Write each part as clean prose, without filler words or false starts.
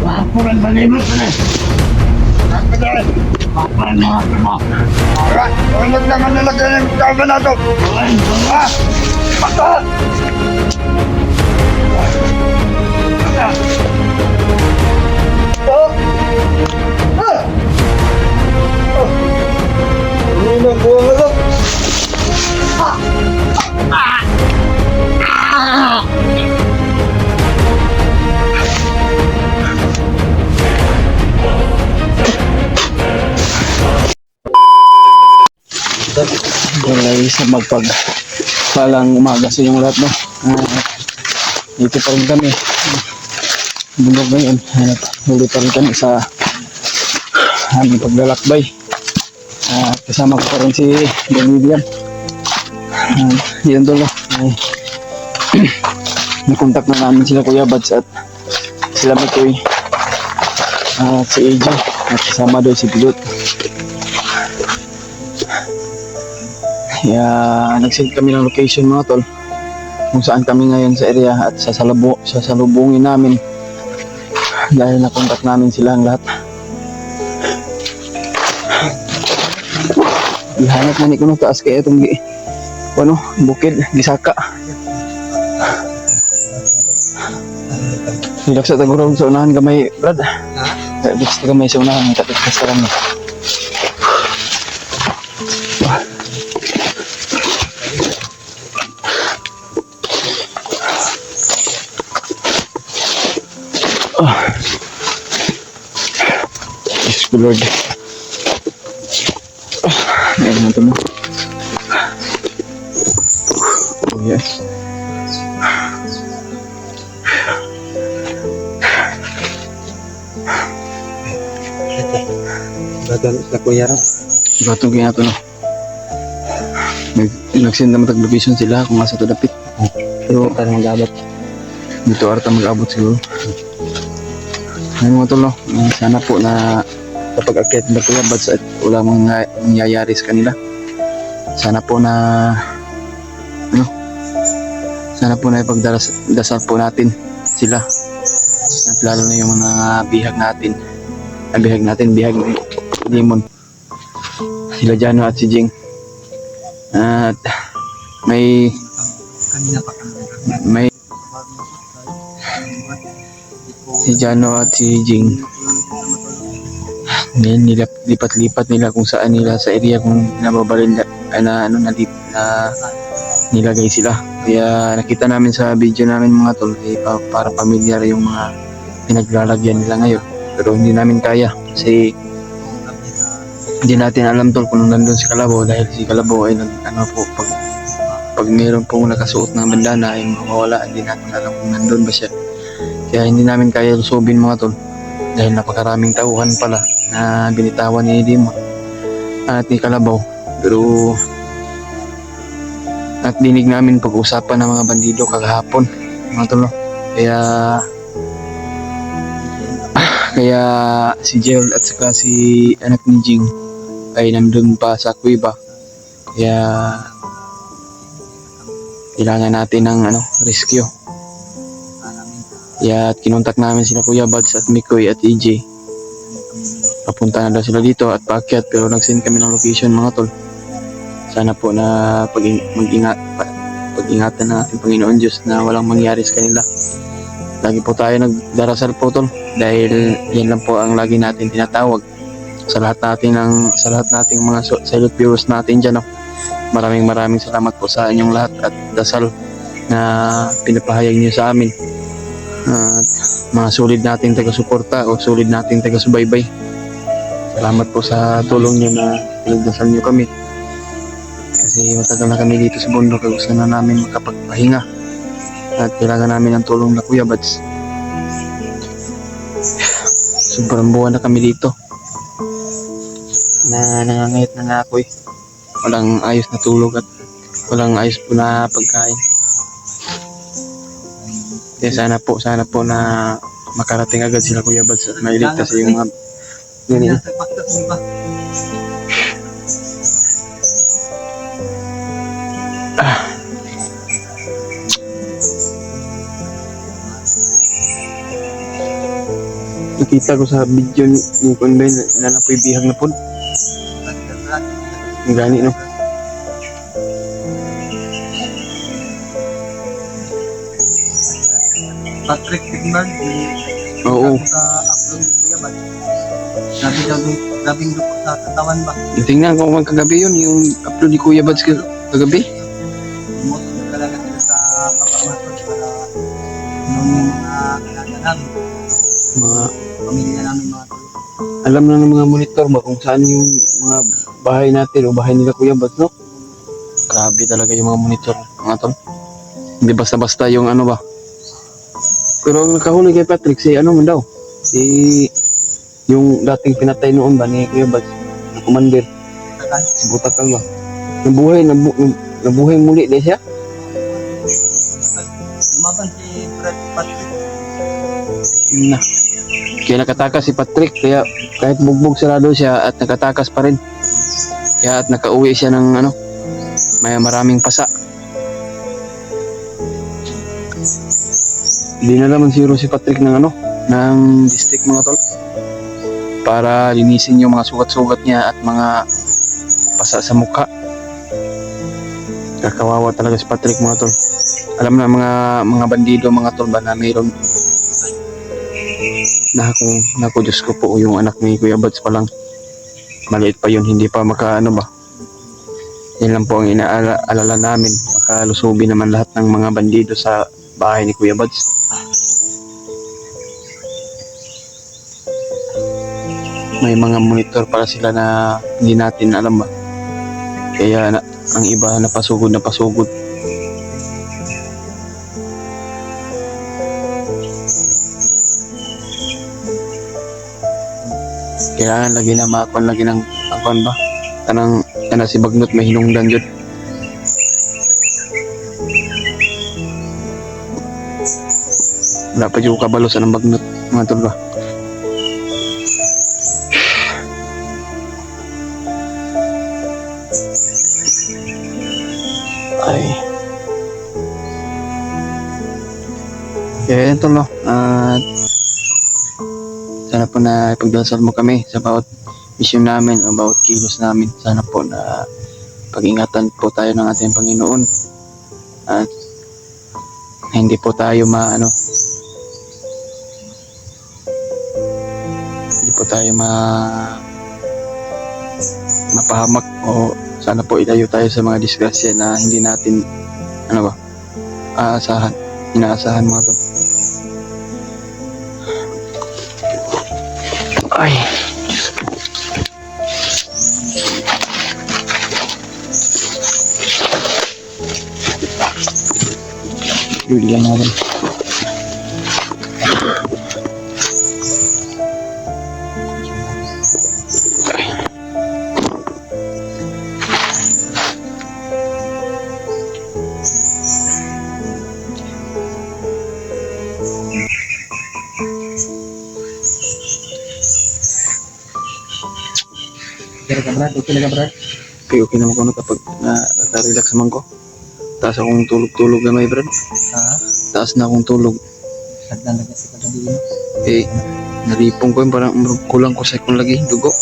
Laporan malimot na eh. Kapatid, paparan mga mo. Alright, huwag naman nalagyan yung tama na ito. Baka! Ano na buwang alam? Mulai sa palang umaga sa inyong lahat, no? Dito pa rin kami. Bundok ngayon. Huli pa rin kami sa aming paglalakbay. Kasama ko pa rin si Vivian. Yan doon, no? Nakontak na namin sila Kuya Bads at sila Mikoy at si AJ at kasama doon si Pilot. Kaya nag-send kami ng location, mga tol, kung saan kami ngayon sa area at sasalubungin namin dahil nakontak namin silang lahat. Ihanap na ni ko taas kaya itong bukid, gisaka. Hilak sa tagurog sa unahan gamay, Brad. Hilak sa gamay sa unahan, tapos sa rami. Yes, good Lord. Ayan na ito mo. Oh yes. Bagal sa kuya rin. Batong kaya ito, no? Nag-send naman tag-location sila kung nasa ito dapit. Pero parang mag-abot. Dito arata mag-abot siguro. Ayun mga tol, no? Sana po na kapag akit na Kuya Bads at wala mga nangyayari sa kanila. Sana po na sana po na ipagdasal po natin sila. At lalo na yung mga bihag ni Limon. Sila Jano at si Jing. At may si Jano at si Jing. Lipat-lipat nila kung saan nila sa area kung nababalin na nilagay sila. Kaya nakita namin sa video namin mga tol, para pamilyar yung mga pinaglalagyan nila ngayon. Pero hindi namin kaya kasi hindi natin alam tol kung nandun si Kalabaw, dahil si Kalabaw ay pag meron pong nakasuot ng bandana yung mawala, hindi natin alam kung nandun ba siya. Kaya hindi namin kaya lusubin mga tol dahil napakaraming tauhan pala na binitawan ni Limon at ni Kalabaw. Pero at dinig namin pag-usapan ng mga bandido kagahapon mga tol, no? Kaya si Gerald at saka si anak ni Jing ay nandun pa sa kuweba. Kaya kailangan natin ng rescue. Kaya kinontak namin sila Kuya Bads at Mikoy at EJ. Papunta na daw sila dito at paakyat, pero nag-send kami ng location mga tol. Sana po na pag-ingatan natin Panginoon Diyos na walang mangyari sa kanila. Lagi po tayo nagdarasal po tol, dahil yan lang po ang lagi natin tinatawag sa lahat nating mga silent viewers natin dyan, no? Maraming salamat po sa inyong lahat at dasal na pinapahayag niyo sa amin. At mga solid nating taga-suporta o solid nating taga-subaybay. Salamat po sa tulong niyo na pinagdasal niyo kami. Kasi matagal na kami dito sa bundok, gusto na namin makapagpahinga at kailangan namin ng tulong na Kuya Bads. Sobrang buwan na kami dito na nangangayat na ako eh. Walang ayos na tulog at walang ayos po na pagkain. Kaya sana po na makarating agad sila Kuya Bads at mailigtas yung mga ganyan. Nakita ko sa video ni Kunbay na napoy bihag na po. Ang gani no. Patrick Tigman, Oo. sa upload ni Kuya Bal. Grabing duko sa katawan ba? Tingnan ko kung kagabi yun, yung upload ni Kuya Bads kagabi. Umutot na talaga sila sa papamatot para noon yung mga kilala namin, Mga, pamilya namin mga tulo. alam na ng mga monitor ba kung saan yung mga bahay natin o bahay nila Kuya Bads, no? Grabe talaga yung mga monitor, mga tol. Hindi basta-basta yung ano ba. Pero ang nakahuli kay Patrick, si ano man daw? Si yung dating pinatay noon ba ni Kuya Bads, na commander, Takal, si Butakal ba? Nabuhay muli din siya. lumaban si Fred Patrick. Yun na. Kaya nakatakas si Patrick, kaya kahit bugbog sarado siya at nakatakas pa rin. Kaya at nakauwi siya ng ano, may maraming pasa. Hindi na naman siguro si Patrick ng ano, ng district mga tol. Para linisin yung mga sugat-sugat niya at mga pasa sa mukha. Kakawawa talaga si Patrick mga tol. Alam na mga bandido mga tol ba na mayroon Naku, Diyos ko po, yung anak ni Kuya Bads pa lang. Maliit pa yun, hindi pa makaano ba. Yan lang po ang inaalala namin. Makalusubi naman lahat ng mga bandido sa bahay ni Kuya Bads. May mga monitor para sila na hindi natin alam ba. Kaya ang iba napasugod. Kailangan lagi na makakon lagi ng akon ba? Kanang si Bagnot may hinungdan jud. Wala pa jud kabalo sa ng Bagnot mga tol ba? Ay. Kaya ito no. At sana po na ipagdasal mo kami sa bawat mission namin o bawat kilos namin. Sana po na pag-ingatan po tayo ng ating Panginoon at hindi po tayo mapahamak o sana po ilayo tayo sa mga disgrasya na hindi natin inaasahan mga to. Ay, bigyan natin. Kira ka Brad, okay na ka Brad? Okay naman ko na kapag na-relax naman ko. Taas akong tulog na may Brad. Ha? Taas na akong tulog. Sagdan lagi sa kagabi no? Eh, naripong ko yun, parang kulang ko sa ikong lagi, dugo.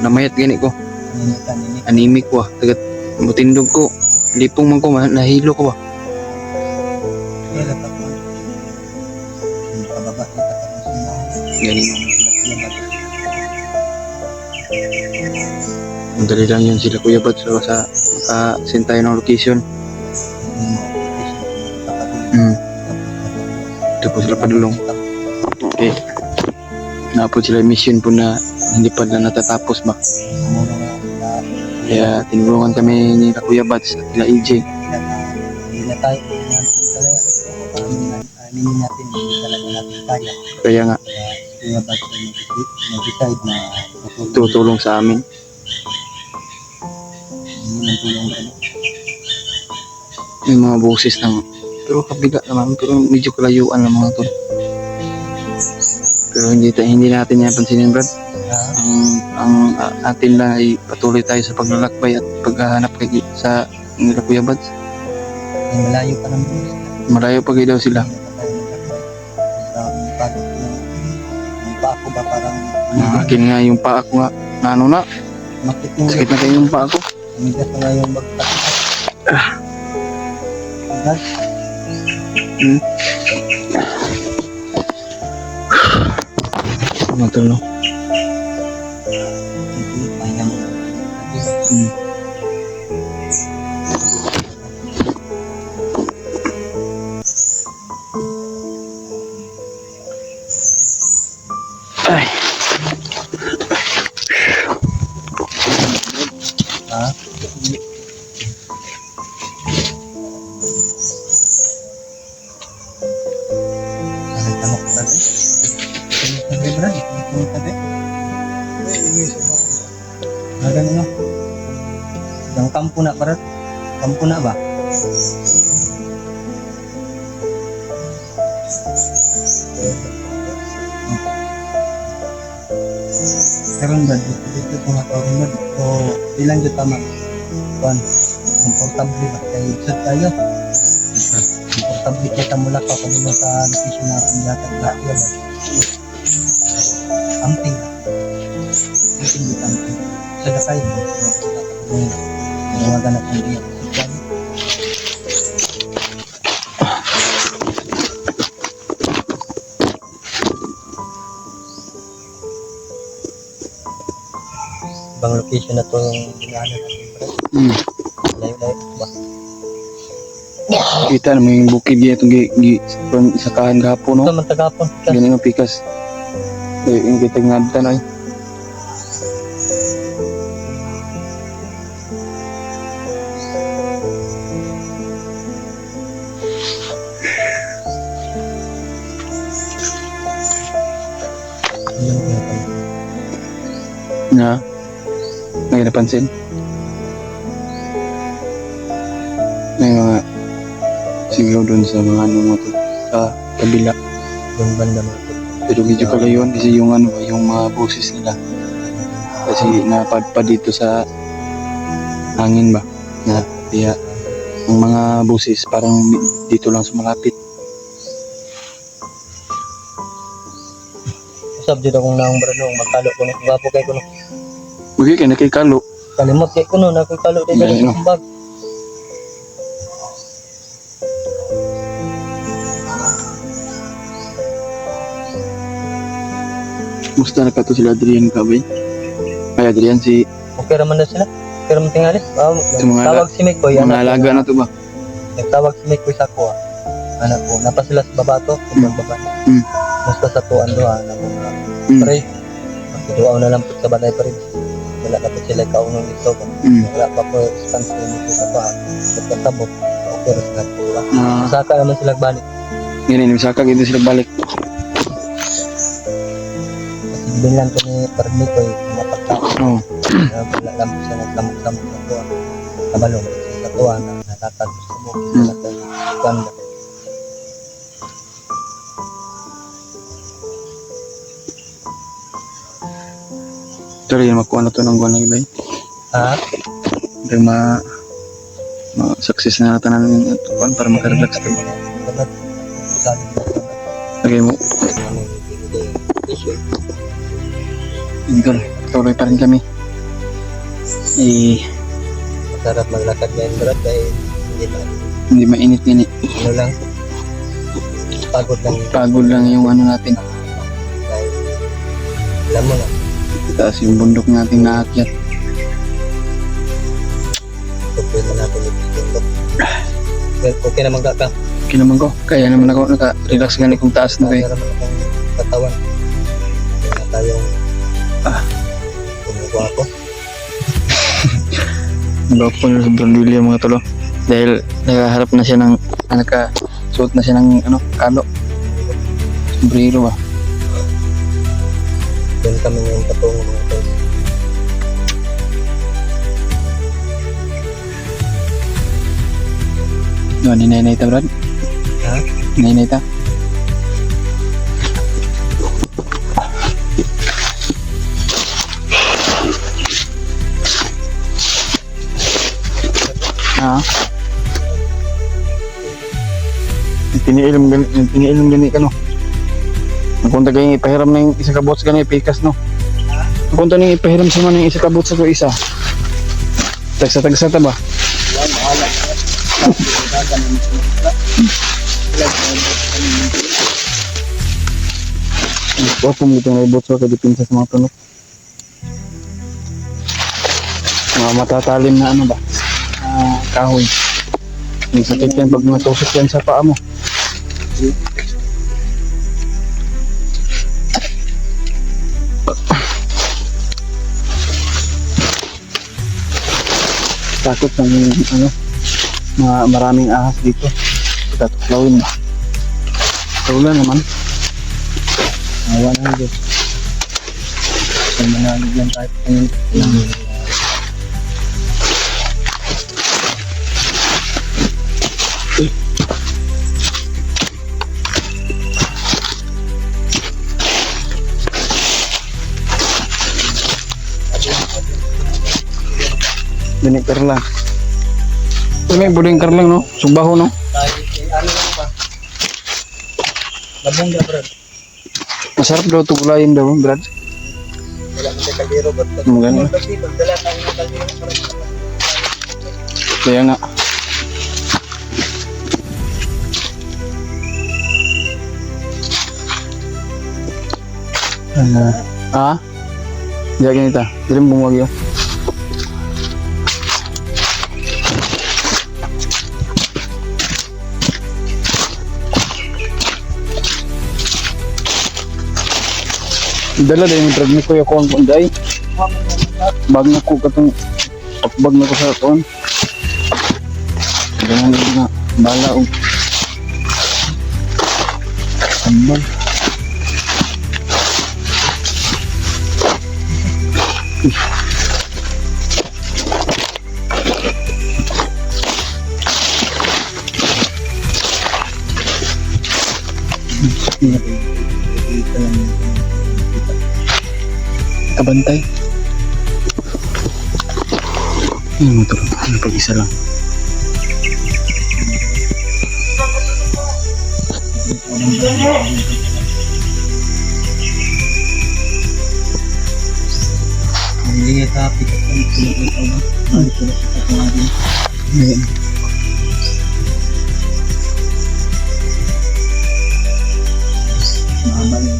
Namayat gani ko. Nini. Anemic ko tagat mutindog ko. Lipong man ko, nahilo ko ba. Kira ka po. Pababa kita ka sa Gani. Kuya Bal. Ang dali lang yun sila Kuya Bads sa makasin tayo ng location. Ito po sila padulong. Okay. Napod sila mission po na hindi pa na natatapos ba. Kaya tinulungan kami ni Kuya Bads at nila EJ. Hindi na tayo talaga. Aminin natin, hindi talaga natin kaya. Kaya nga, Kaya Bal nag-decide na tutulong sa amin. hindi ng tulong na Yung mga boses ng pero kabiga naman, pero medyo kalayuan ng mga to. Pero hindi natin yan pansinin Brad. Ang atin lang ay patuloy tayo sa paglalakbay at paghahanap sa nila Kuya Bads. malayo pa naman. Malayo pa kayo daw sila. pa ako ba parang Akin nga yung paa ko nga. Ano na? makit yung Sakit na kayo yung paa ko. umigas na nga yung magtakas. Umigas. Ano tol no? Pahinga mo. Ay. Ha? Ay, tanok na rin. Sabi ba rin? Tanok na rin? Ganun no? Yung kampo na para? Kampo na ba? Karon ba dito mga tawag mo o ilang jud tama kuan komportable ba kay isod tayo komportable kay ta mula pa kanimo sa location na pinatag ba ba amping di amping sa dakay mga ganap ang diya bang location na to yung dinaanan natin bro. Layo-layo ba? Kita naman yung bukid niya itong sakahan gapon no? Ito man tagapon. Ganun yung pikas. Yung kita nga dito na na may napansin may mga sigaw dun sa mga ano mo to sa kabila Yung banda mo. pero medyo kalayon kasi yung ano yung mga boses nila kasi napadpad dito sa hangin ba na kaya ang mga boses parang dito lang sa malapit. Usap dito akong naong bro nung magkalo ko no. Gwapo kay ko no. Huwag kayo nakikalo. Kalimot kay ko no. Nakikalo dito Ganun, no? ng bag. Musta na ka to sila Adrian Kabay? Ay Adrian si Okay raman na sila. Okay raman tingali. Sa mga Tawag si Mikoy. mga alaga na to ba? Nagtawag si Mikoy sa ko. Anak ko. Napa sila sa babato. Sa baba. Mm. Basta sa tuan doon. Anak ko na. Pre. Magduaw na lang po sa balay pa rin. Wala na po sila kaunong dito. Wala pa po spans na nito sa paa. Pagkasabot. Okay rin sila po. Saka naman sila balik. Ganyan, misaka gitu sila balik. Kasi bilang ko ni Parmi ko mapagtao. Oh. Wala lang po siya naglamok-lamok sa tuwa. Kabalong sa tuwa na natatag sa mo. Wala tayo ganda. Sorry, makuha na to ng buwan lagi ba? Ha? Para success na natin namin ito para makarelax tayo. Dapat sabi mo Lagay mo. Idol, tuloy pa rin kami. masarap maglakad ngayon berat dahil Hindi mainit yan eh. ano lang pagod lang Pagod lang yung ano natin. dahil alam mo na Taas yung bundok natin naakyat. pwede na natin ipindok. Well, okay naman ka Okay naman ko. Kaya naman ako naka-relax gani kung taas na kaya kayo. naman akong katawan kaya na tayong kumukuha ko Loko na sobrang lili yung mga tolo. Dahil nakaharap na siya ng naka-suot na siya ng kalo. Sombrero ba? doon kami ngayon patungo mga tol. No, ninay ta Brad. Ha? Ninay ta. Tiniilom gani ka no. Napunta kayo ipahiram na yung isa kabot sa kanil, pikas no. Napunta na yung ipahiram sa man yung isa kabot sa ko isa. Tagsa-tagsa ta ba? Huwag kong ito na ibot sa kadipinsa sa mga tunok. Mga matatalim na ano ba? Kahoy. Yung sakit yan pag natusok yan sa paa mo. Takot ng ano, maraming ahas dito. Tatuklawin ba? Wala naman. Awa ng Diyos. Sa manalig lang kahit ngayon. Binikar lang. Ito may budingkar lang no? Sumbaho no? Kahit ano lang ba? Labong na, Brad. Masarap daw ito gulayin daw, Brad. Wala mo sa kaldero, Brad. Maganda. Kasi pagdala tayo ng kaldero, Brad. Kaya nga. Ah? Diya ganita. Dilim bumagyo. Dala dahil yung drag ni Kuya ko ang kunday. Bag na ko katong pakbag na ko sa tuon. Ganun na bala o. Sambal. Kabantay. Ano motor? Ano pag-isa lang? Hindi ka pikat ng pinag-itaw ba? Ay, pinag-itaw ko natin. Ayan. Mahaba yun.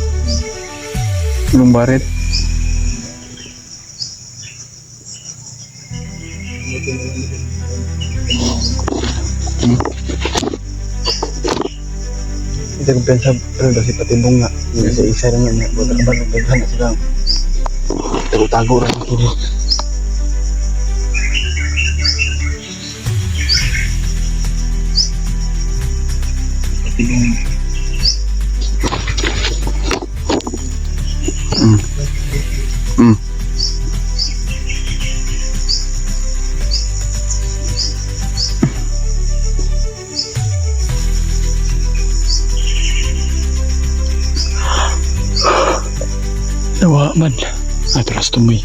Anong baret? Hindi ko pensa, pero kasi patibong nga. Hindi sa isa rin nga. Buta ka ba nung pensa na sila. Tago-tago rin ang kini. Patibong. Mm. Nawa man. Atras tumoy.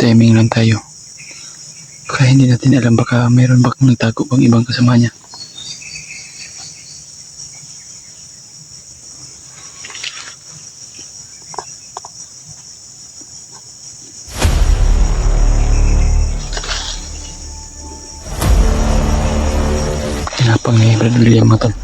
timing lang tayo. Kaya hindi natin alam baka mayroon bang nagtago pang ibang kasama niya. Pinapang na yung Brad William mga tol.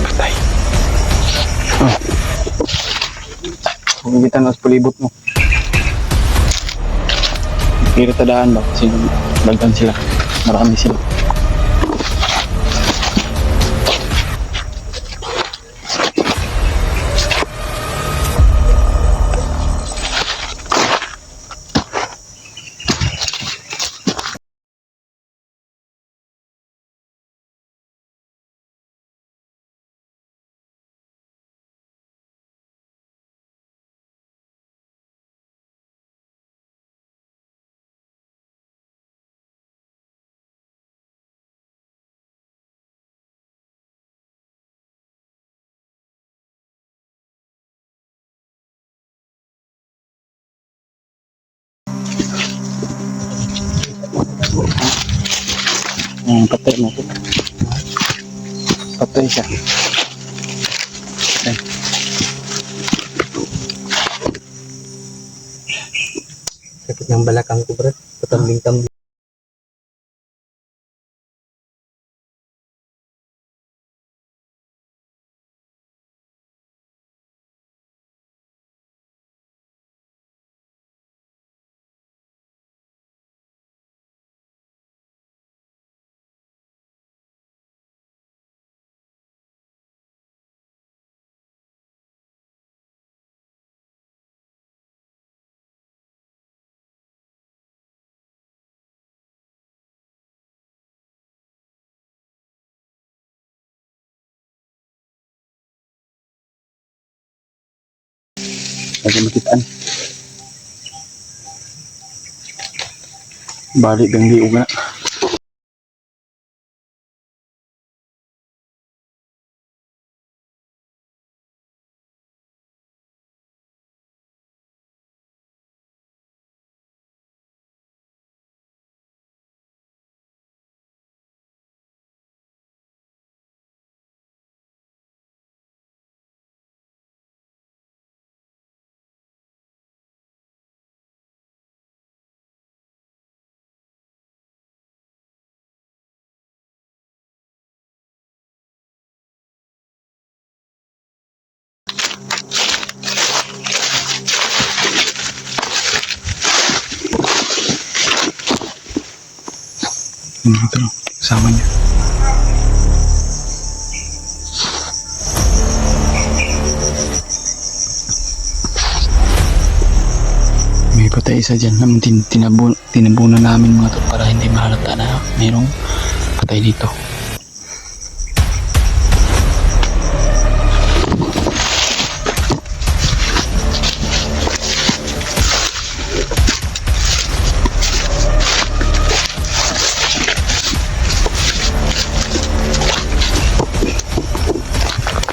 Patay. Oh. Humigitan na sa palibot mo. Kira tadaan ba? Kasi dagdan sila. Marami sila. Patay mo po. Patay siya. Patay. Sakit ng balakang ko, Brad. Patambing-tambing. Lagi makitaan. Balik bang liog na. Ito, kasama niya. May patay isa dyan naman tinabunan namin mga tol para hindi mahalata na mayroong patay dito.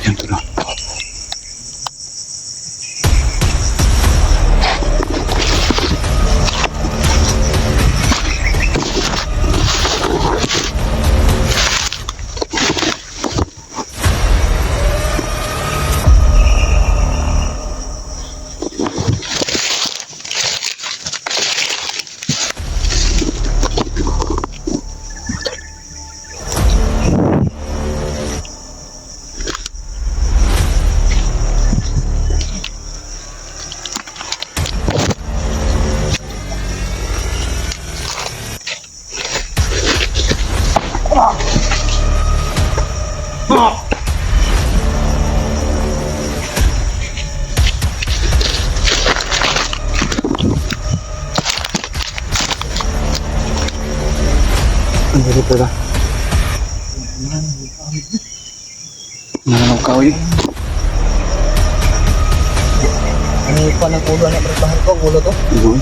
Yan tuloy. Ang hirap pala. Nananaw kahoy. Ano pa ng ulo anak Brad? Bahal ko ang ulo to? Iyon.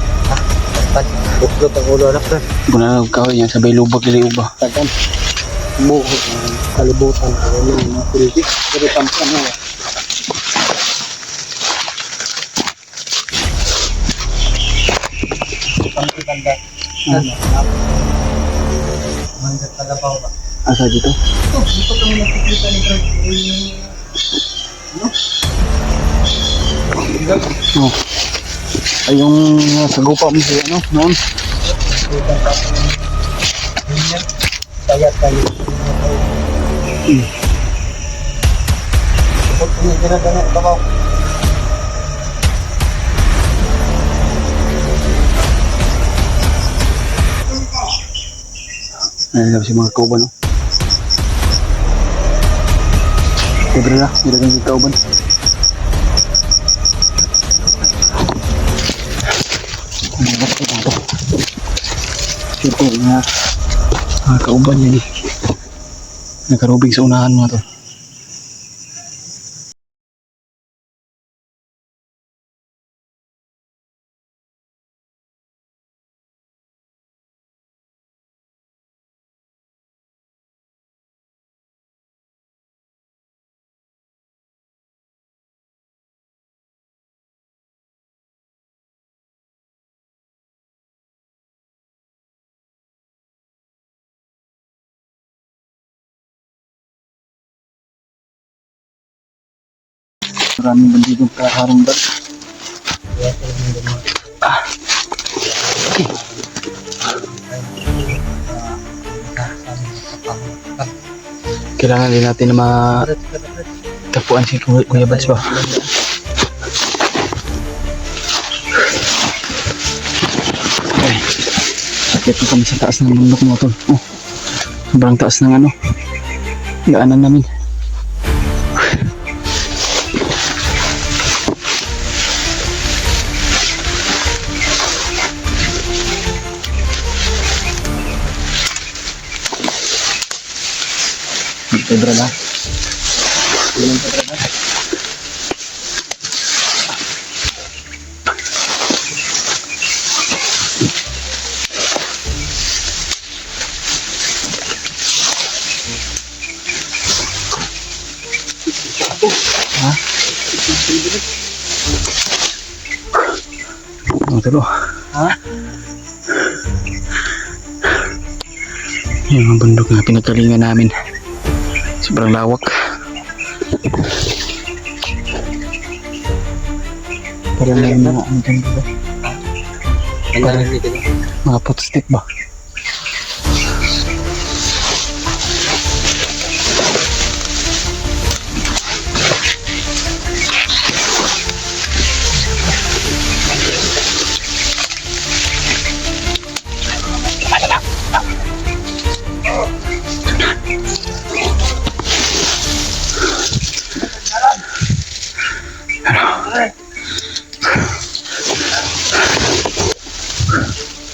Pag buklot ang ulo anak Brad. Nananaw kahoy yan. Sabay lubag nila uba. Tagan. Buhok ng kalibutan. Ano yung mga politik. Pero tampan mo. Pangkitanda. Ano? Manggat Kalabaw ba? Asa dito? Dito kami nakikita ni Brad. Oh. Ay yung sagupa mo siya, ano? Noon? Kaya tayo. Support ko niya ginagana Kalabaw. Nananaw si mga kauban, no? Libre na. Nilagay yung kauban. Ito na kauban yan eh. Nagkarubing sa unahan mo to. Maraming bandidong kaharang ba? Kailangan din natin na matapuan si Kuya Bads ba? Okay. Sakit po kami sa taas ng bundok mo tol. Oh, sobrang taas ng ano. Daanan namin. Pedro na. Ilang Pedro na. Ha? Oh, tulo. Ha? Yung bundok na pinagkalingan namin. Sobrang lawak. Parang may mga ano dyan dito. Nangyari dito. Mga footstep ba?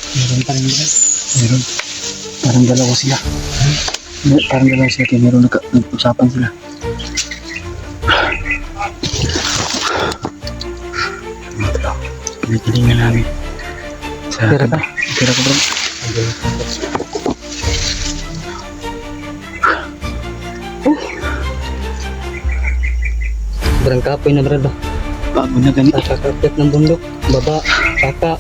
Meron pa rin dito. Meron. Parang dalawa sila. Parang dalawa sila. Kaya meron nag-usapan sila. Pinakilingan namin. Tira ka? Tira ka bro. Sobrang kapoy na Brad ba? Bago na ganit. Sa kakakit ng bundok. Baba, saka.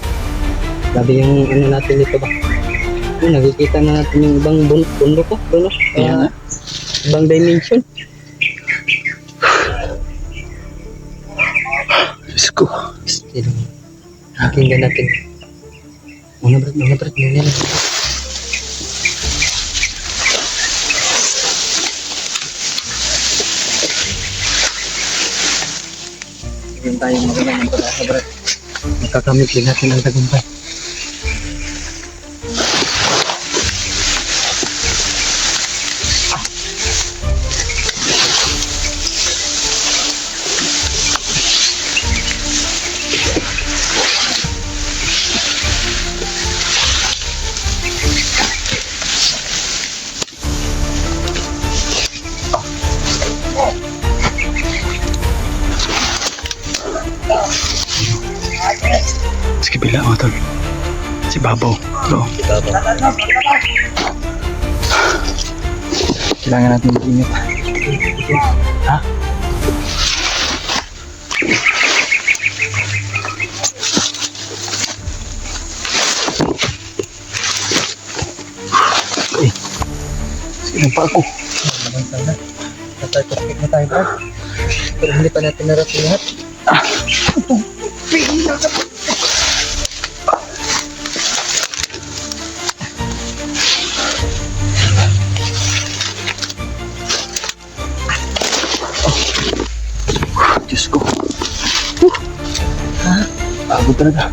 Sabi yung ano natin dito ba? Nakikita na natin yung ibang bundok ko. Doon, Kaya nga. ibang dimension. Diyos ko. Pakinggan natin. Mga Brad, ganyan na. Ganyan tayong magandang ng pag-asa Brad. Makakamit din natin ang tagumpay. kabila mga tol. Si Babaw. Bro, kailangan natin mag-ingat. Ha? Okay. Sige pa ako. Naman sana. Natay-topic na tayo, Brad. Pero hindi pa natin narating lahat. Diyos ko. Pagod talaga.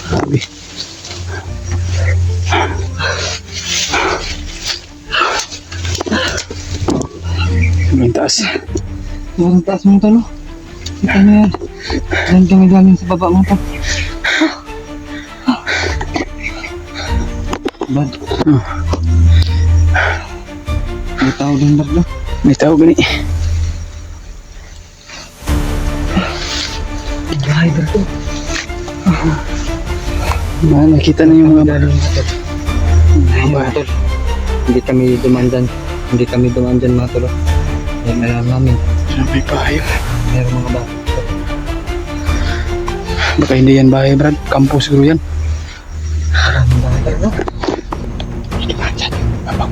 Grabe. Ang taas. Yung taas mo talo. Kita niyo yan. Yan kami galing sa baba mo to. Brad. May tao din, Brad. May tao gani. Bahay, Brad. Nakita na yung mga galing natin. Mga tol. Hindi kami dumaan dyan mga tol. Yan alam namin. may bahay. Meron mga bahay. Baka hindi yan bahay, Brad. Campus siguro yan. Maraming bahay talaga. Dito ba dyan? Babaw.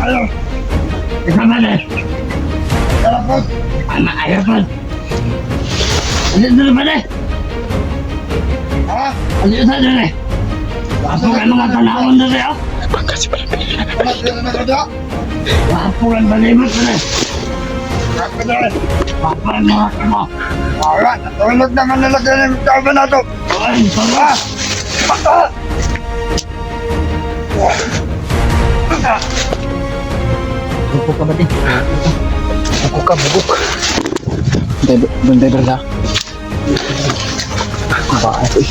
Ayo. Ikaw na Telepon. Anak ayah pan. Adik dulu pada. Ah, adik saja ni. Aku memang akan lawan dulu ya. Pangkasih pala pinila. Aku kan bagaimana ni? Apa dah? Apa nak kamu? Alright, tolong jangan lelaki ni kau benar tu. Oi, salah. Bugok ka ba din? Bugok ka, bugok. Bantay, Brad. Bahay.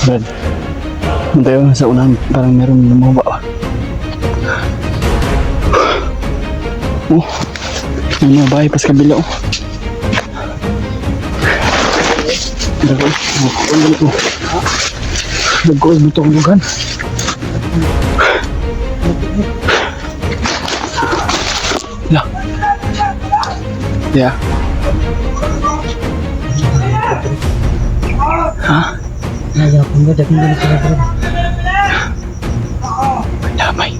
Brad. Bantay ako sa unahan. Parang meron lumaba. Oh. May mga bahay pas kabila. Oh. Dago. Ang galit mo. Dago. Buto ang lugan. Ya. Ya. Ha? Nayapon ba? Dating galit sila, Brad. Damay.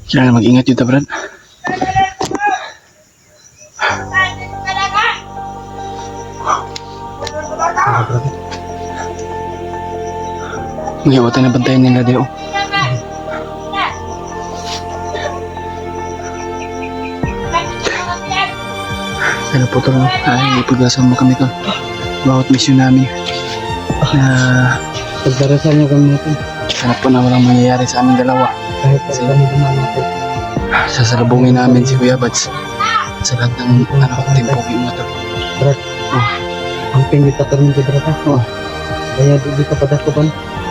Kailangan mag-ingat yun, Brad. Ngayon, tayo na bantayan nila, Deo. Kaya po tol, ay ipagdasal mo kami tol. Bawat mission namin na Pagdarasal niyo kami natin. sana po na walang mangyayari sa aming dalawa. Kahit sa kami natin. Sasalubungin namin si Kuya Bads sa lahat ng timpugi mo tol. Brad, ang pingit ka rin sa brad. Oh. Kaya di ka padako ba?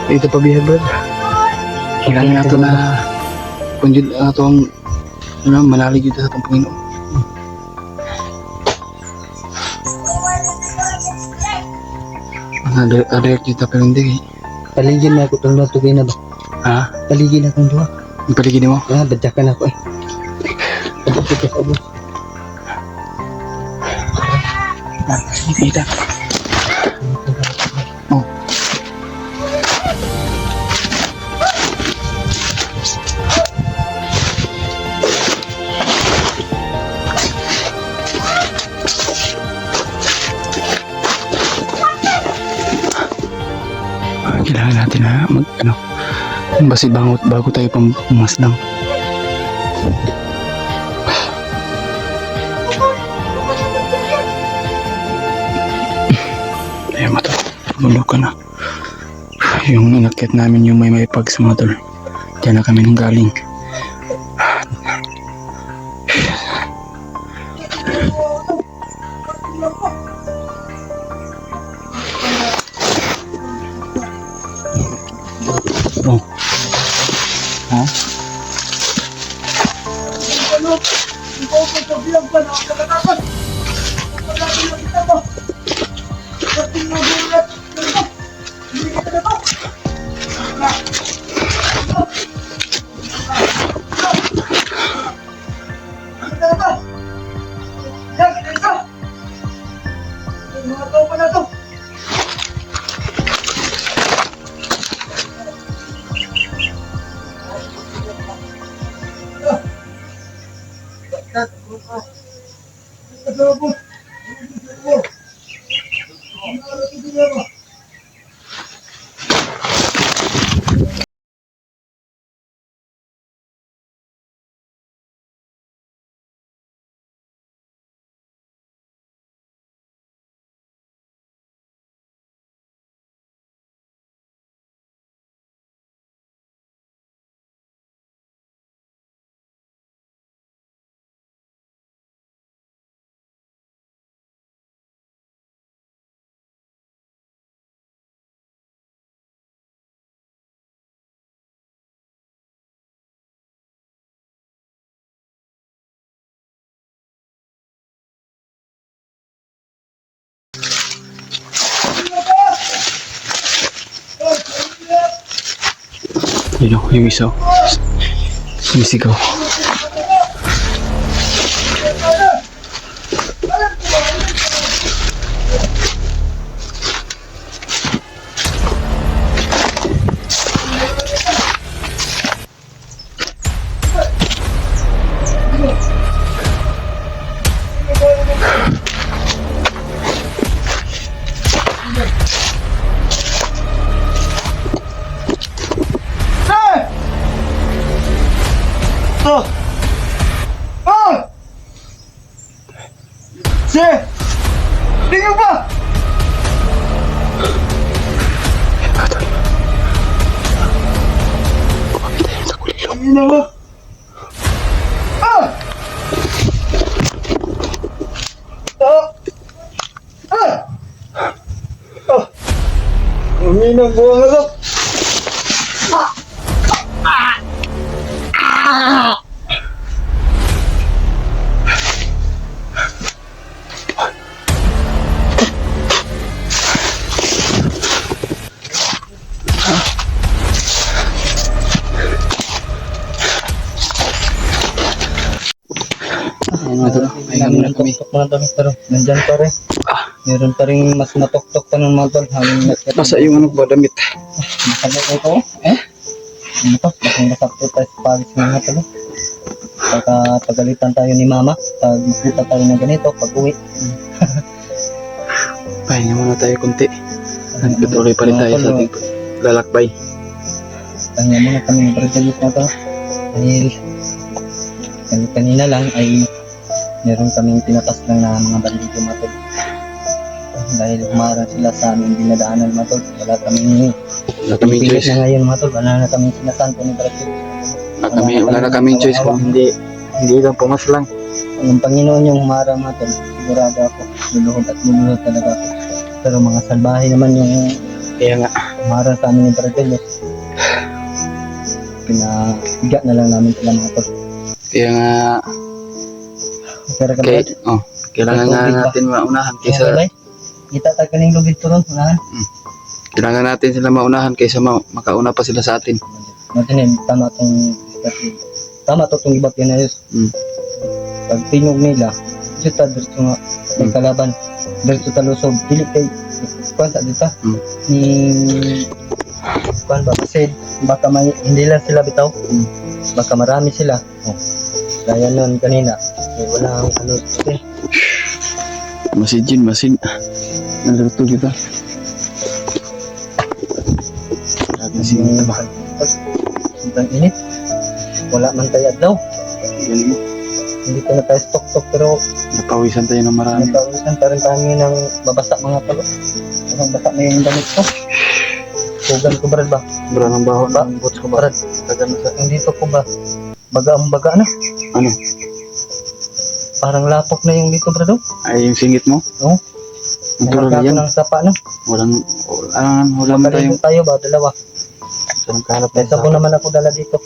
Ito pa biya brad. Kailangan nato na kunjud atong manalig dito sa atong Panginoon. Direct dito pero hindi. Paligid na ako itong natugay na ba? Ha? Paligid na akong duha. Ang paligid mo? Badyakan ako eh. Badyakan ako. Kita. Oh. Kailangan natin na basi bangot bago tayo pumaslang. Ayun mga tol, tulog ka na. Yung inakyat namin yung may pag sa mga tol. Diyan na kami nang galing. Oh. Ha? Yun o, yung isa. Sumisigaw. Tingnan ba? Tingnan mo. Uminang buwang ako. Ayun muna kami. Pero nandyan pa rin. Meron pa rin mas matok-tok pa ng mga tol. Nasa yung ano ba damit? Nakabot ito. Ano to? Bakang nasakto tayo sa palis ng mga tol. Pagalitan tayo ni mama. Pag makita tayo na ganito, pag uwi. Pahinga muna tayo kunti. Nagpatuloy pa rin tayo sa ating lalakbay. Kanya muna kami ng pagdalit na to. Dahil kanina lang ay meron kaming pinatas lang na mga bandido mga tol. Dahil umarang sila sa aming dinadaanan mga tol. Wala kaming Choice. na ngayon mga tol. Wala na kaming sinasanto ni Brazil. Wala na kaming choice kung hindi lang pumas lang. Ang Panginoon yung humarang mga tol. Sigurado ako. Luluhod at luluhod talaga ako. Pero mga salbahe naman yung Kaya nga, humarang sa amin ni Brazil. Pinahiga na lang namin sila mga tol. kaya nga, Pero kapag kailangan nga natin maunahan kaysa, kita tayo kaning lugit to ron. Unahan. kailangan natin sila maunahan kaysa makauna pa sila sa atin. Natin tama to itong ibag yan na yun. Pag tinog nila, dito dito nga may kalaban. Dito talusog, dili kay kuwan sa dito. Ni kuwan ba kasi baka hindi lang sila bitaw. Baka marami sila. Gaya nun kanina. Wala ang okay. Masin. Nalito kita. Masin ba? Sobrang init. Wala man tayo adlaw. Galing mo. Hindi pa na tayo stok pero Napawisan tayo ng marami. nagkawisan pa rin kami ng babasa mga talo. Ang basa na yung damit ko. Tugan ko brad ba? Sobrang ang baho ng boots ko ba? Brad, hindi to ko ba? Baga na. Ano? Parang lapok na yung dito brad. Ay, yung singit mo? Oo. Ang tulad na Nagkako yan. ng sapa na. Wala mo tayong Makalito tayo ba? Dalawa. kahanap May sabon naman ako dala dito.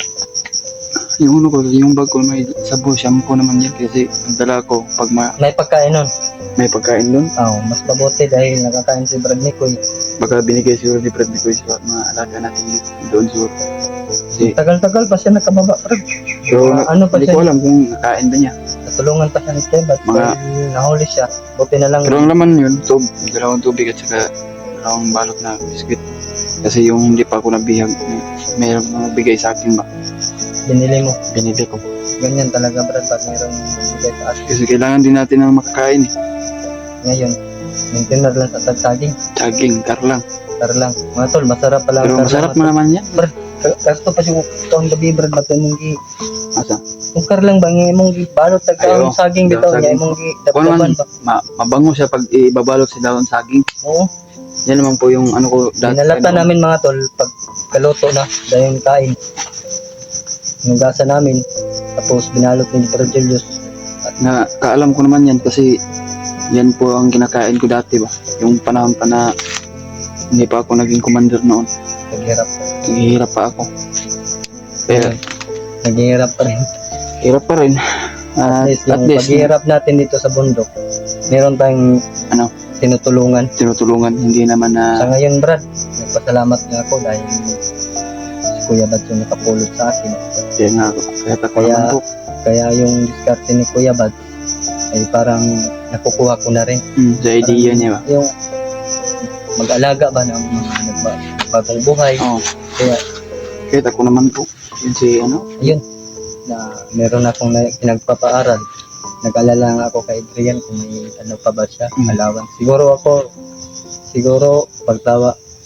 Yung yung bag ko may sabo, shampoo naman yan kasi ang dala ko pag May pagkain nun. may pagkain doon, Mas mabuti dahil nakakain si Brad Nicoy. baka binigay siguro ni Brad Nicoy sa mga alaga natin doon siguro. Kasi, Tagal-tagal pa siya nakababa Brad. pero ano pa hindi siya? ko alam kung nakain ba niya. Natulungan pa siya ni Kebat. Mga- Dahil nahuli siya. Buti na lang. Pero ang laman yun, dalawang tubig at saka dalawang balot na biscuit. Kasi yung hindi pa ako nabihag, mayroon na nagbigay sa akin ba? Binili mo. Binili ko. Ganyan talaga Brad. Pag mayroong bigay sa atin. Kasi kailangan din natin ng makakain eh. Ngayon, maintainer lang sa tagsaging. Saging, kar lang. Tar lang. Mga tol, masarap pala. Pero masarap mo naman yan. Kasto pa siya taon gabi Brad. Bato mong gi. Asa? Kung kar lang ba, ngayon mong gi. Balot Ayo, tagkaon saging bitaw. saging. Ngayon mong gi. Kung naman, Dapaban ba? mabango siya pag ibabalot sila ng saging. Oo. Yan naman po yung ano ko dati. Dinalata namin mga tol. Pag kaluto na. Dahil kain. Nugasa namin. Tapos binalot ni Brad Julius. Na kaalam ko naman yan kasi yan po ang kinakain ko dati ba. Yung panahon pa na hindi pa ako naging commander noon. Naghirap. Naghihirap pa ako. Kaya Naghihirap pa rin. hirap pa rin. At least yung paghihirap natin dito sa bundok. Meron tayong Ano? tinutulungan. tinutulungan. Hindi naman Sa na ngayon Brad, nagpasalamat nga ako dahil si Kuya Bad yung nakapulot sa akin. kaya nga ako. Kaya ako Kaya- naman po. Kaya yung diskarte ni Kuya Bad ay parang nakukuha ko na rin. Sa idea niya ba. Yung mag-alaga ba ng mga nagbagong buhay. Oo. Kaya Kahit ako naman po. Yun si ano. yun, na meron akong pinagpapaaral. Nag-alala nga ako kay Adrian kung may ano pa ba siya, alawan. Siguro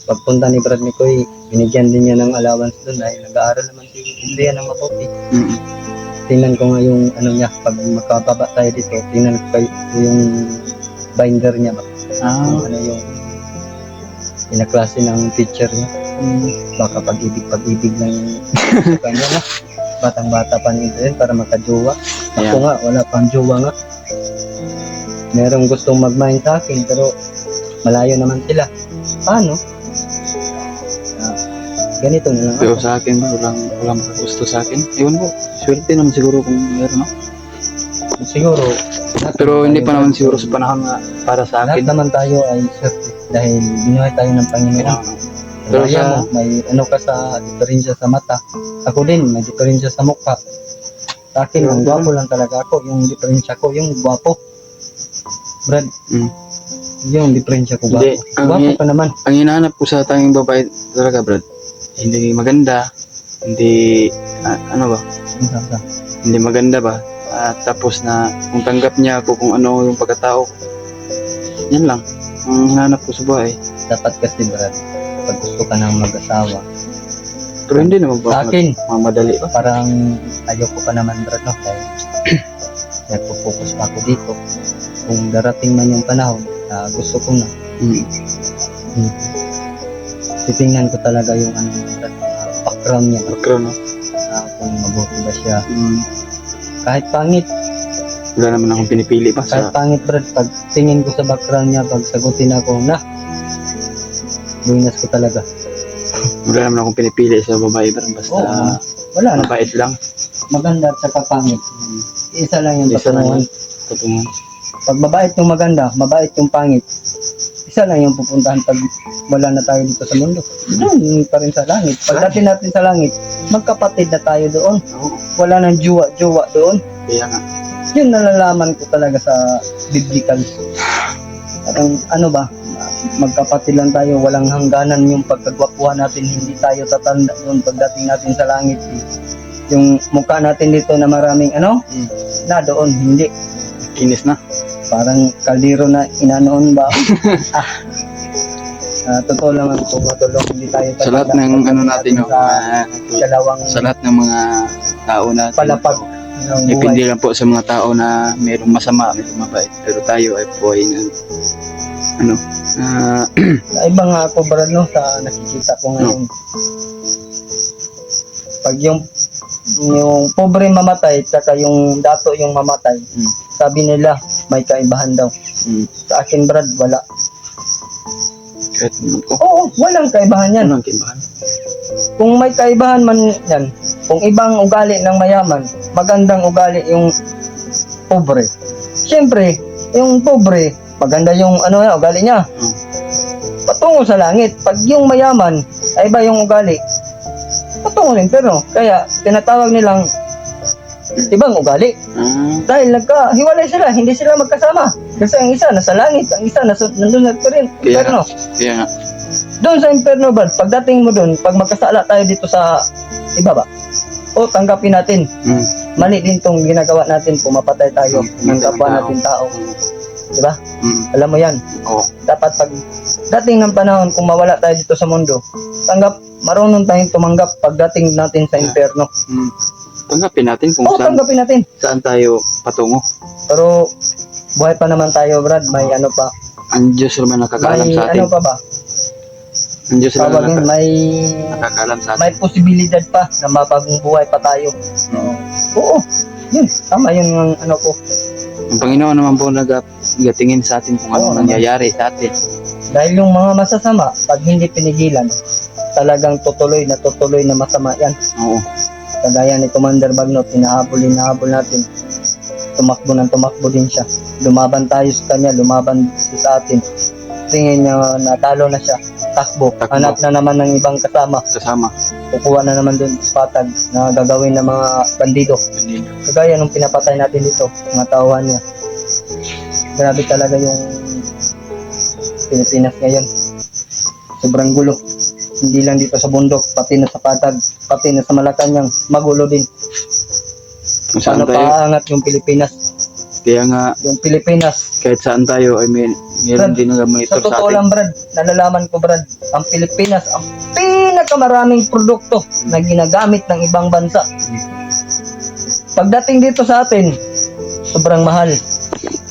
pagpunta ni Brad Nicoy, binigyan din niya ng allowance doon dahil nag-aaral naman si Adrian ng mabuti. Tingnan ko nga yung ano niya, pag makababa tayo dito, tingnan ko yung binder niya ba? Kung ano yung pinaklase ng teacher niya. Baka pag-ibig lang yung sa kanya na. Batang-bata pa ni Adrian para makajowa. Ako nga, wala pang jowa nga. Merong gustong mag-mind sa akin pero malayo naman sila. Paano? Ganito na lang Pero ako. sa akin, walang makagusto sa akin. Ewan ko, swerte naman siguro kung meron, no? Siguro. Pero hindi pa naman siguro sa panahon na para sa Lahat akin. naman tayo ay swerte dahil binuhay tayo ng Panginoon. Pero Kaya sa- mo, may ano ka sa diferensya sa mata. Ako din, may diferensya sa mukha. Sa akin, ang gwapo lang talaga ako. Yung diferensya ko, yung gwapo. Brad, yung diferensya ko Hindi, gwapo. ang Gwapo hi- ka naman. Ang hinahanap ko sa tanging babae talaga, Brad, hindi maganda, hindi, ano ba, hindi maganda ba, at tapos na kung tanggap niya ako kung ano yung pagkatao ko. Yan lang, ang hinahanap ko sa babae. Dapat kasi Brad, pag gusto ka ng mag-asawa. Pero hindi naman Sa ba akin, mamadali ba? parang ayoko pa naman Brad, no? Dahil nagpo-focus pa ako dito. Kung darating man yung panahon na gusto ko na, titingnan ko talaga yung background niya. Background, no? Kung mabuti ba siya. Kahit pangit, Wala naman akong pinipili pa kahit sa... pangit Brad, pag tingin ko sa background niya, pag sagutin ako na, buinas ko talaga. Wala naman akong pinipili sa babae, Brad. Basta Oo, wala na. mabait lang. Maganda at saka pangit. Isa lang yung Isa lang patungan. yun. Patungan. Pag mabait yung maganda, mabait yung pangit, isa lang yung pupuntahan pag wala na tayo dito sa mundo. Doon pa rin sa langit. Pagdating natin sa langit, magkapatid na tayo doon. Oo. Wala nang juwa-juwa doon. Kaya nga. Yun nalalaman ko talaga sa biblical. Parang ano ba, magkapatid lang tayo, walang hangganan yung pagkagwapuhan natin, hindi tayo tatanda doon pagdating natin sa langit. Yung mukha natin dito na maraming na doon, hindi. Kinis na. Parang kaldero na inanoon ba? Totoo lang ang tumatulong, hindi tayo Sa lahat ng natin, no? Dalawang Sa lahat ng mga tao natin. palapag ng Depende buhay. lang po sa mga tao na mayroong masama, mayroong mabait. Pero tayo ay po ay Iba nga ako Brad, no, sa nakikita ko ngayon. Pag yung pobre mamatay, tsaka yung dato yung mamatay, sabi nila may kaibahan daw. Sa akin Brad, wala. kahit naman ko. Oo, walang kaibahan yan. Ano ang kimbahan? Kung may kaibahan man yan, kung ibang ugali ng mayaman, magandang ugali yung pobre. Siyempre, yung pobre, maganda yung ugali niya. Patungo sa langit. Pag yung mayaman, ay iba yung ugali, patungo rin. Pero, kaya, tinatawag nilang ibang ugali. Dahil nagkahiwalay sila, hindi sila magkasama. Kasi ang isa nasa langit, ang isa nandun na rin. Kaya Pero, Kaya nga. doon sa imperno ba, pagdating mo doon, pag magkasala tayo dito sa ibaba, tanggapin natin. Mali din tong ginagawa natin, pumapatay tayo ng kapwa natin tao. Di ba? Alam mo yan. Oo. Dapat pag dating ng panahon, kung mawala tayo dito sa mundo, marunong tayong tumanggap pagdating natin sa imperno. Tanggapin natin kung Tanggapin natin. saan tayo patungo. Pero, buhay pa naman tayo, Brad. May ano pa. Ang Diyos naman nakakaalam May sa atin. ano pa ba? Ang Diyos naman Tawagin, may nakakaalam sa atin. may posibilidad pa na mapagong buhay pa tayo. Oo. Yun. Tama yun ang ano ko. Ang Panginoon naman po nagatingin sa atin kung ano nangyayari sa atin. Dahil yung mga masasama, pag hindi pinigilan, talagang tutuloy na masama yan. Oo. Kagaya ni Commander Bagnot, hinahabol natin. Tumakbo din siya. Lumaban tayo sa kanya, lumaban siya sa atin. Tingin niya natalo na siya. Takbo. Hanap na naman ng ibang kasama. Kukuha na naman doon sa patag na gagawin ng mga bandido. Kagaya nung pinapatay natin dito, mga tauhan niya. Grabe talaga yung Pilipinas ngayon. Sobrang gulo. Hindi lang dito sa bundok, pati na sa patag, pati na sa Malacanang, magulo din. Kung saan Paano tayo, paangat yung Pilipinas? kaya nga Yung Pilipinas, kahit saan tayo ay meron din nag-monitor sa sa totoo atin. lang Brad, nalalaman ko Brad, ang Pilipinas ang pinakamaraming produkto na ginagamit ng ibang bansa. Pagdating dito sa atin, sobrang mahal.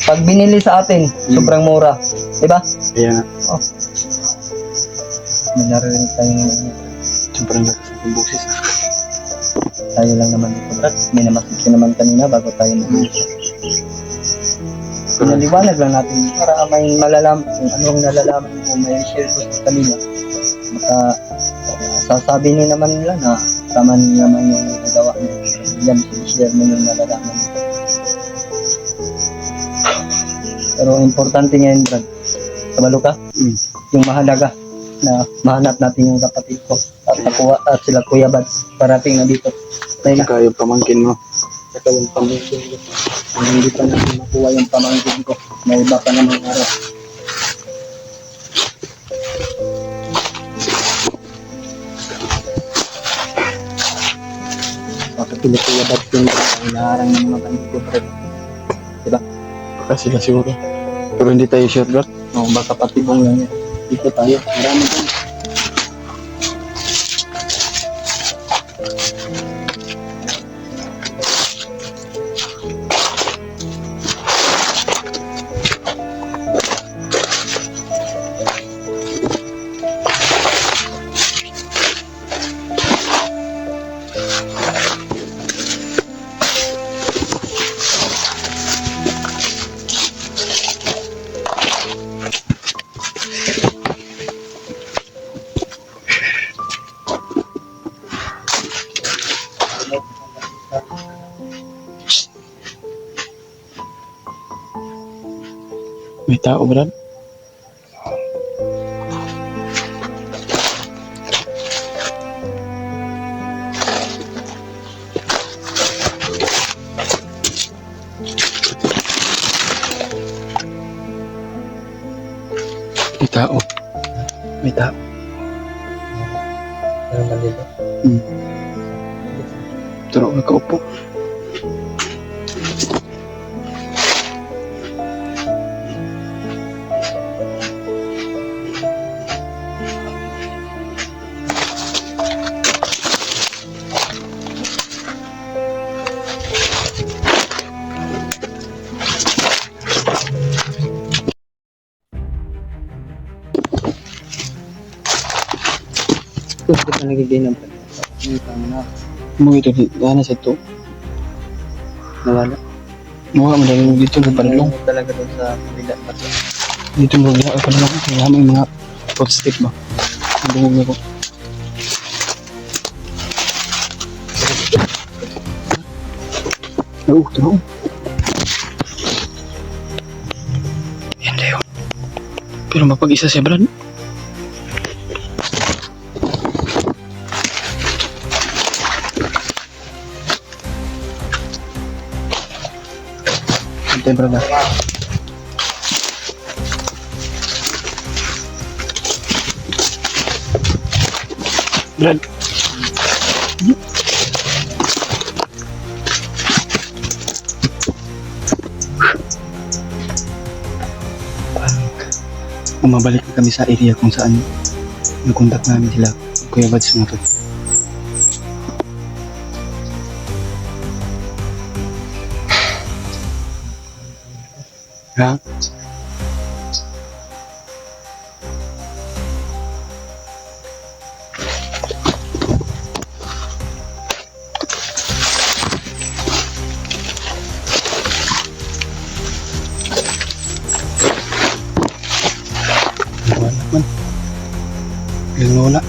Pag binili sa atin, sobrang mura. Diba? Kaya nga, May narinig tayong sobrang lakas ng boses. tayo lang naman dito Brad. May namasip ko naman kanina bago tayo nag-uusap. Pinaliwanag lang natin para may malalaman kung anong nalalaman ko, may share ko sa kanila. Maka sasabi nyo naman nila na tama nyo naman yung nagawa nyo. Yan, share mo yung nalalaman nyo. Pero importante ngayon, Brad, kabalo ka, yung mahalaga na mahanap natin yung kapatid ko at sila Kuya Bads parating na dito. Saka yung pamangkin mo. Saka yung pamangkin ko. Kung hindi pa natin makuha yung pamangkin ko, may iba pa namang araw. Baka Kuya Bads yung inaharang ng mga bandito, Brad. Diba? Baka sila siguro. Pero hindi tayo sure, bro. O baka patibong lang yan. Dito tayo. Marami dyan. tao, Brad. May tao. May tao. Pero nandito. Turo, nakaupo. Kung di pa nagiginom pa. Hindi pa na. Mo ito, gana sa ito. Nawala. Mukha mo dahil dito sa panulong. Ano talaga doon sa kabila pa. Dito mo dahil sa panulong. Kaya may mga footstep ba. Bungog na ko. Turo. Yan tayo. Pero mapag-isa siya, Brad. Antay, Brad. Brad. Umabalik na kami sa area kung saan nag-contact namin sila, Kuya Bads na to. Ha? Wala man. Biglang nawala.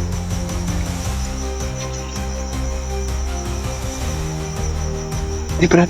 Eh, Brad.